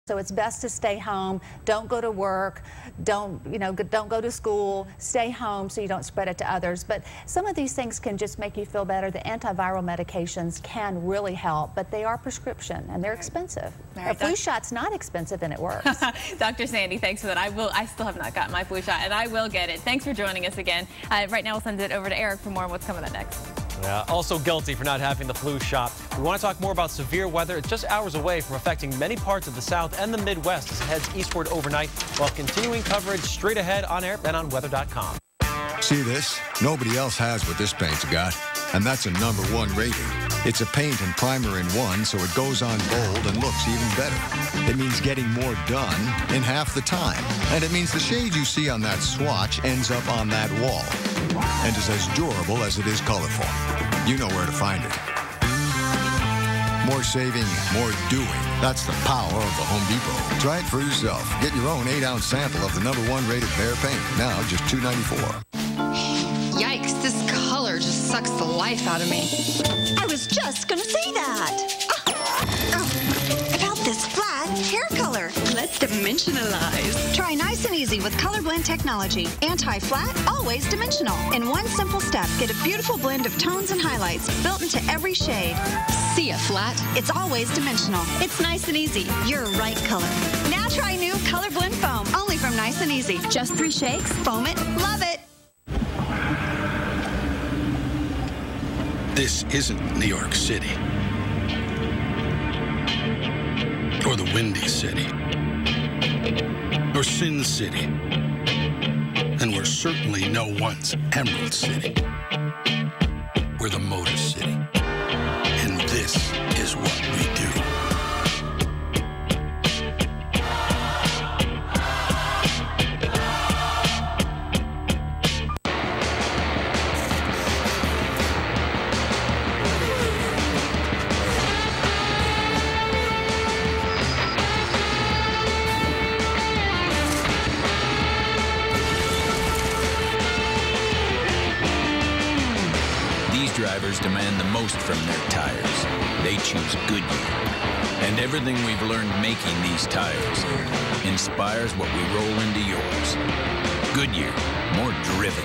So it's best to stay home. Don't go to work. Don't go to school. Stay home so you don't spread it to others. But some of these things can just make you feel better. The antiviral medications can really help, but they are prescription and they're expensive. A flu shot's not expensive and it works. Dr. Sandy, thanks for that. I still have not gotten my flu shot and I will get it. Thanks for joining us again. Right now we'll send it over to Eric for more of what's coming up next. Yeah, also guilty for not having the flu shot. We want to talk more about severe weather. It's just hours away from affecting many parts of the South and the Midwest as it heads eastward overnight. While continuing coverage straight ahead on air and on weather.com. See this? Nobody else has what this paint's got, and that's a #1 rating. It's a paint and primer in one, so it goes on bold and looks even better. It means getting more done in half the time, and it means the shade you see on that swatch ends up on that wall and is as durable as it is colorful. You know where to find it. More saving, more doing. That's the power of the Home Depot. Try it for yourself. Get your own 8-ounce sample of the #1 rated Behr paint. Now just $2.94. Yikes, this color just sucks the life out of me. I was just gonna say that. About this flat hair color. Let's dimensionalize. Try Nice and Easy with Color Blend technology. Anti-flat, always dimensional. In one simple step, get a beautiful blend of tones and highlights built into every shade. See a flat? It's always dimensional. It's Nice and Easy, your right color. Now try new Color Blend foam, only from Nice and Easy. Just 3 shakes, foam it, love it. This isn't New York City, or the Windy City, or Sin City, and we're certainly no one's Emerald City. We're the Motor City, and this is what we do. Drivers demand the most from their tires. They choose Goodyear. And everything we've learned making these tires inspires what we roll into yours. Goodyear, more driven.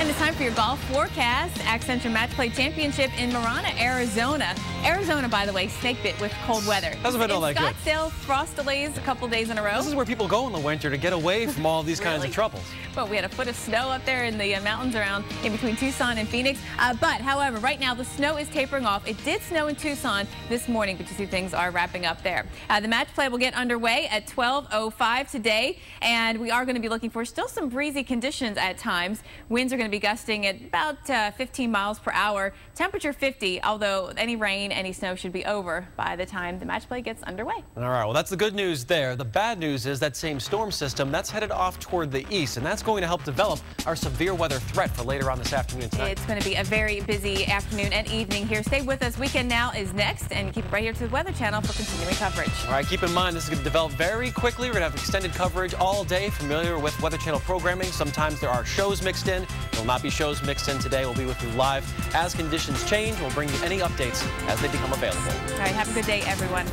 And it's time for your golf forecast. Accenture Match Play Championship in Marana, Arizona. Arizona, by the way, snake bit with cold weather. Hasn't been all that good. Scottsdale, frost delays a couple days in a row. This is where people go in the winter to get away from all these kinds of troubles. Well, we had a foot of snow up there in the mountains around in between Tucson and Phoenix. However, right now the snow is tapering off. It did snow in Tucson this morning, but you see things are wrapping up there. The match play will get underway at 12:05 today, and we are going to be looking for still some breezy conditions at times. Winds are going to be gusting at about 15 miles per hour. Temperature 50, although any rain, any snow should be over by the time the match play gets underway. All right, well, that's the good news there. The bad news is that same storm system, that's headed off toward the east, and that's going to help develop our severe weather threat for later on this afternoon tonight. It's going to be a very busy afternoon and evening here. Stay with us. Weekend Now is next, and keep it right here to the Weather Channel for continuing coverage. All right, keep in mind this is going to develop very quickly. We're going to have extended coverage all day. Familiar with Weather Channel programming, sometimes there are shows mixed in. There will not be shows mixed in today. We'll be with you live. As conditions change, we'll bring you any updates as they become available. All right, have a good day, everyone.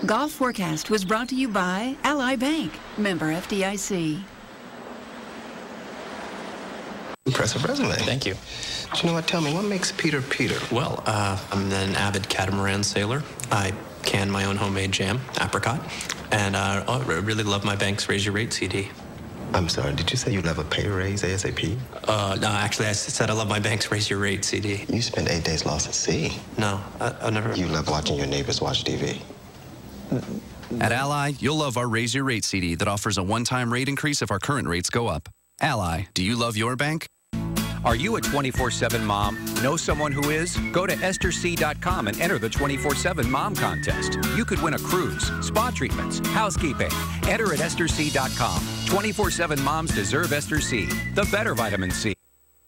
Golf Forecast was brought to you by Ally Bank, member FDIC. Impressive resume. Thank you. But you know what? Tell me, what makes Peter Peter? Well, I'm an avid catamaran sailor. I can my own homemade jam, apricot, and I really love my bank's Raise Your Rate CD. I'm sorry, did you say you love a pay raise ASAP? No, actually, I said I love my bank's Raise Your Rate CD. You spent 8 days lost at sea. No, I never... You love watching your neighbors watch TV. At Ally, you'll love our Raise Your Rate CD that offers a one-time rate increase if our current rates go up. Ally, do you love your bank? Are you a 24/7 mom? Know someone who is? Go to EstherC.com and enter the 24/7 Mom Contest. You could win a cruise, spa treatments, housekeeping. Enter at EstherC.com. 24/7 moms deserve Esther C, the better vitamin C.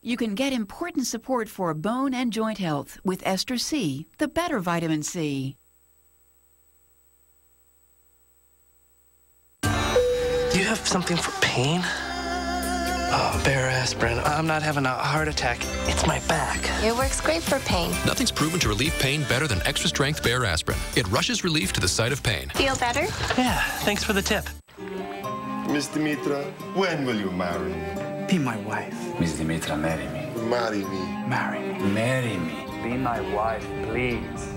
You can get important support for bone and joint health with Esther C, the better vitamin C. Do you have something for pain? Oh, Bear aspirin. I'm not having a heart attack. It's my back. It works great for pain. Nothing's proven to relieve pain better than extra strength Bear aspirin. It rushes relief to the site of pain. Feel better? Yeah, thanks for the tip. Miss Dimitra, when will you marry me? Be my wife. Miss Dimitra, marry me. Marry me. Marry me. Marry me. Be my wife, please.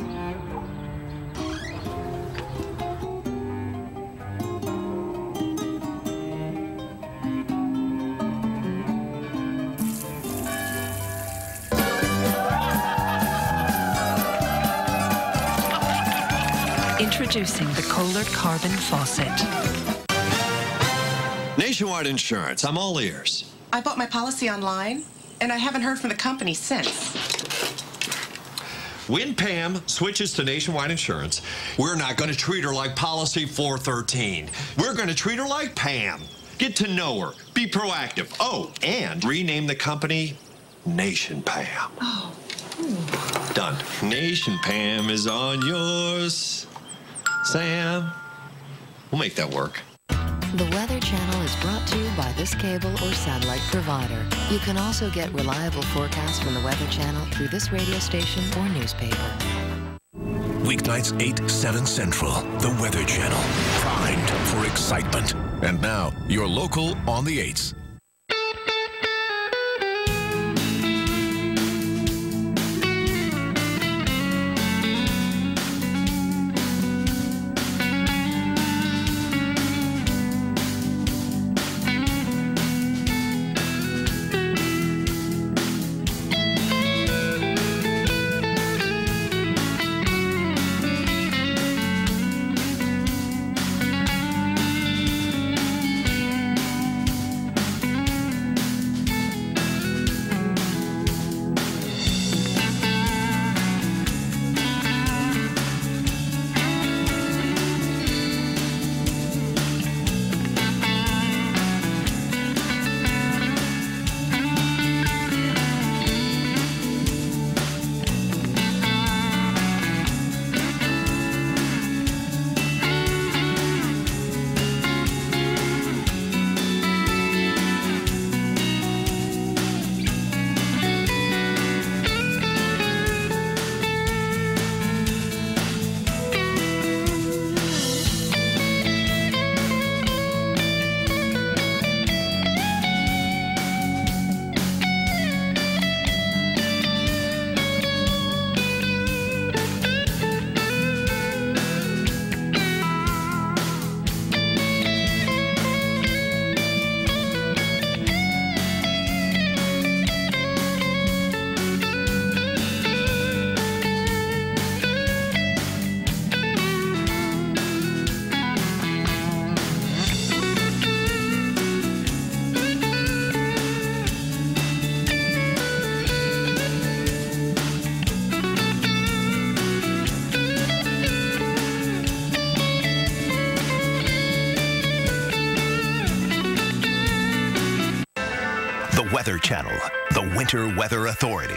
Introducing the Kohler Carbon Faucet. Nationwide Insurance, I'm all ears. I bought my policy online, and I haven't heard from the company since. When Pam switches to Nationwide Insurance, we're not going to treat her like Policy 413. We're going to treat her like Pam. Get to know her. Be proactive. Oh, and rename the company Nation Pam. Oh. Done. Nation Pam is on yours, Sam. We'll make that work. The Weather Channel is brought to you by this cable or satellite provider. You can also get reliable forecasts from the Weather Channel through this radio station or newspaper. Weeknights 8, 7 Central. The Weather Channel. Primed for excitement. And now, your local on the 8s. Weather Channel, the Winter Weather Authority.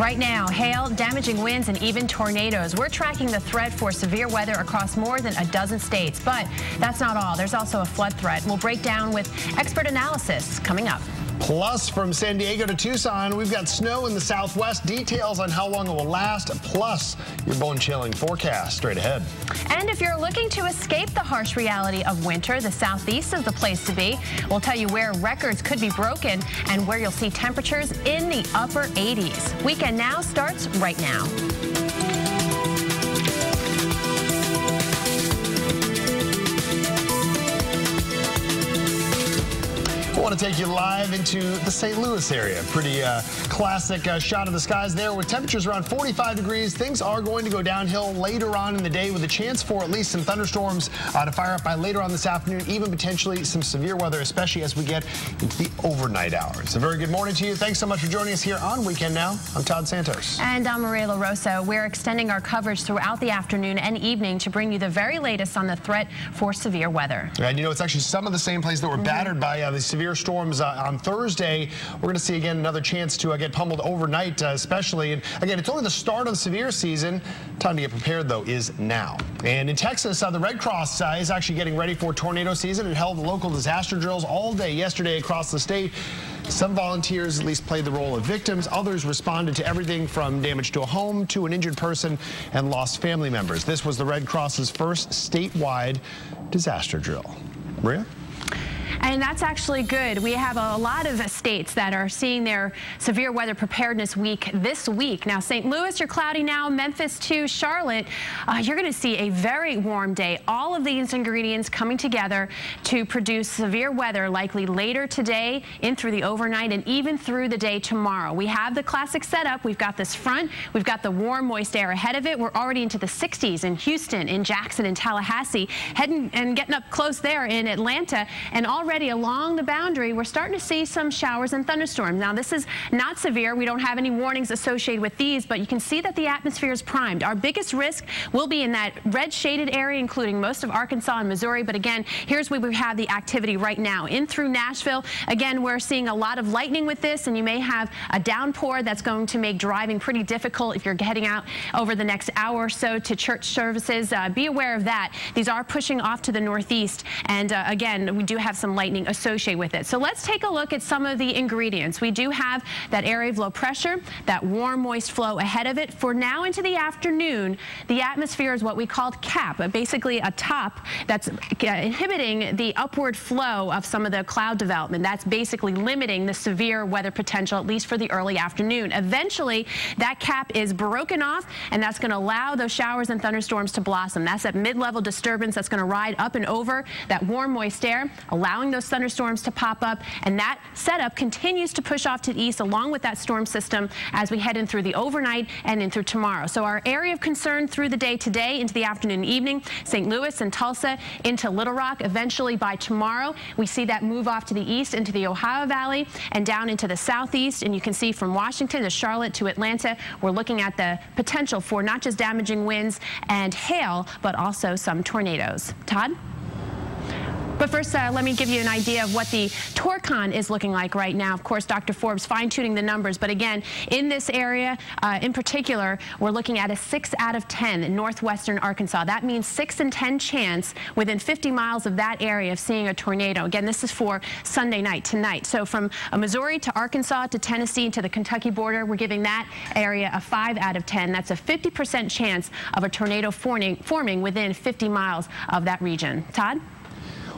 Right now, hail, damaging winds, and even tornadoes. We're tracking the threat for severe weather across more than a dozen states. But that's not all. There's also a flood threat. We'll break down with expert analysis coming up. Plus, from San Diego to Tucson, we've got snow in the southwest. Details on how long it will last, plus your bone-chilling forecast straight ahead. And if you're looking to escape the harsh reality of winter, the southeast is the place to be. We'll tell you where records could be broken and where you'll see temperatures in the upper 80s. Weekend Now starts right now. I want to take you live into the St. Louis area. Pretty classic shot of the skies there with temperatures around 45 degrees. Things are going to go downhill later on in the day with a chance for at least some thunderstorms to fire up by later on this afternoon, even potentially some severe weather, especially as we get into the overnight hours. A very good morning to you. Thanks so much for joining us here on Weekend Now. I'm Todd Santos. And I'm Maria LaRosa. We're extending our coverage throughout the afternoon and evening to bring you the very latest on the threat for severe weather. And you know, it's actually some of the same places that were battered by the severe storms on Thursday. We're going to see, again, another chance to get pummeled overnight, especially. And, again, it's only the start of the severe season. Time to get prepared, though, is now. And in Texas, the Red Cross is actually getting ready for tornado season. It held local disaster drills all day yesterday across the state. Some volunteers at least played the role of victims. Others responded to everything from damage to a home to an injured person and lost family members. This was the Red Cross's first statewide disaster drill. Maria? And that's actually good. We have a lot of states that are seeing their severe weather preparedness week this week. Now, St. Louis, you're cloudy now. Memphis, too. Charlotte, you're going to see a very warm day. All of these ingredients coming together to produce severe weather likely later today, in through the overnight, and even through the day tomorrow. We have the classic setup. We've got this front. We've got the warm, moist air ahead of it. We're already into the 60s in Houston, in Jackson, in Tallahassee, heading and getting up close there in Atlanta, and already along the boundary, we're starting to see some showers and thunderstorms. Now, this is not severe. We don't have any warnings associated with these, but you can see that the atmosphere is primed. Our biggest risk will be in that red shaded area, including most of Arkansas and Missouri. But again, here's where we have the activity right now. In through Nashville, again, we're seeing a lot of lightning with this, and you may have a downpour that's going to make driving pretty difficult if you're heading out over the next hour or so to church services. Be aware of that. These are pushing off to the northeast, and again, we do have some lightning associated with it. So let's take a look at some of the ingredients. We do have that area of low pressure, that warm, moist flow ahead of it. For now into the afternoon, the atmosphere is what we called cap, basically a top that's inhibiting the upward flow of some of the cloud development. That's basically limiting the severe weather potential, at least for the early afternoon. Eventually, that cap is broken off, and that's going to allow those showers and thunderstorms to blossom. That's that mid-level disturbance that's going to ride up and over that warm, moist air, allowing those thunderstorms to pop up, and that setup continues to push off to the east along with that storm system as we head in through the overnight and in through tomorrow. So our area of concern through the day today into the afternoon and evening, St. Louis and Tulsa into Little Rock. Eventually by tomorrow, we see that move off to the east into the Ohio Valley and down into the southeast. And you can see from Washington to Charlotte to Atlanta, we're looking at the potential for not just damaging winds and hail, but also some tornadoes. Todd? But first, let me give you an idea of what the Torcon is looking like right now. Of course, Dr. Forbes fine-tuning the numbers. But again, in this area in particular, we're looking at a 6 out of 10 in northwestern Arkansas. That means 6 in 10 chance within 50 miles of that area of seeing a tornado. Again, this is for Sunday night, tonight. So from Missouri to Arkansas to Tennessee to the Kentucky border, we're giving that area a 5 out of 10. That's a 50% chance of a tornado forming within 50 miles of that region. Todd?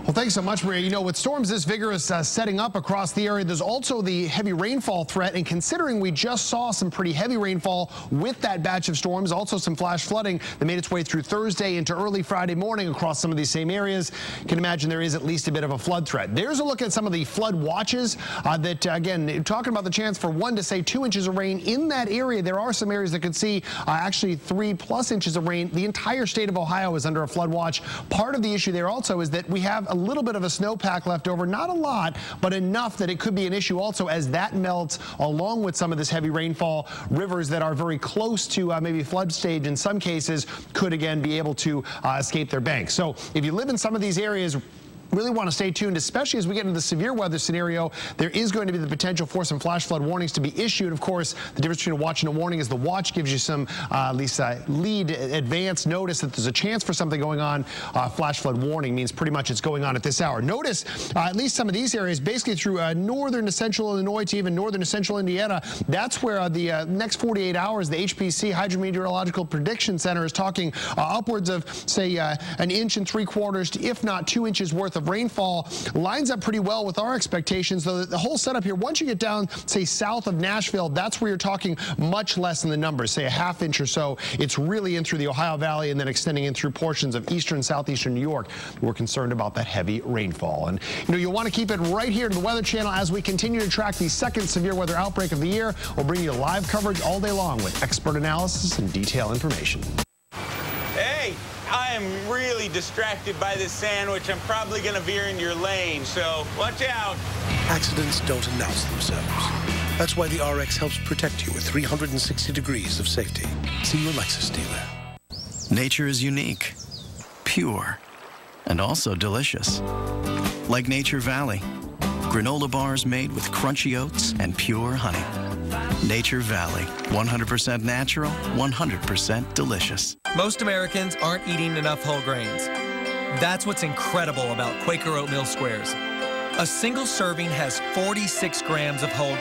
Well, thanks so much, Maria. You know, with storms this vigorous setting up across the area, there's also the heavy rainfall threat. And considering we just saw some pretty heavy rainfall with that batch of storms, also some flash flooding that made its way through Thursday into early Friday morning across some of these same areas, you can imagine there is at least a bit of a flood threat. There's a look at some of the flood watches that, again, talking about the chance for 1 to say 2 inches of rain in that area. There are some areas that could see actually 3+ inches of rain. The entire state of Ohio is under a flood watch. Part of the issue there also is that we have a little bit of a snowpack left over, not a lot, but enough that it could be an issue also as that melts along with some of this heavy rainfall. Rivers that are very close to maybe flood stage in some cases could again be able to escape their banks. So if you live in some of these areas, really want to stay tuned, especially as we get into the severe weather scenario. There is going to be the potential for some flash flood warnings to be issued. Of course, the difference between a watch and a warning is the watch gives you some at least lead advance notice that there's a chance for something going on. Flash flood warning means pretty much it's going on at this hour. Notice at least some of these areas, basically through northern to central Illinois to even northern to central Indiana. That's where the next 48 hours, the HPC Hydrometeorological Prediction Center is talking upwards of, say, 1 3/4 inches to, if not 2 inches worth of rainfall. Lines up pretty well with our expectations, though the whole setup here, once you get down, say, south of Nashville, that's where you're talking much less in the numbers, say a 1/2 inch or so. It's really in through the Ohio Valley and then extending in through portions of eastern, southeastern New York. We're concerned about that heavy rainfall. And, you know, you'll want to keep it right here to the Weather Channel as we continue to track the second severe weather outbreak of the year. We'll bring you live coverage all day long with expert analysis and detailed information. Hey, I am really distracted by this sandwich. I'm probably going to veer into your lane, so watch out. Accidents don't announce themselves. That's why the RX helps protect you with 360 degrees of safety. See your Lexus dealer. Nature is unique, pure, and also delicious. Like Nature Valley, Granola bars made with crunchy oats and pure honey. Nature Valley. 100% natural, 100% delicious. Most Americans aren't eating enough whole grains. That's what's incredible about Quaker Oatmeal Squares. A single serving has 46 grams of whole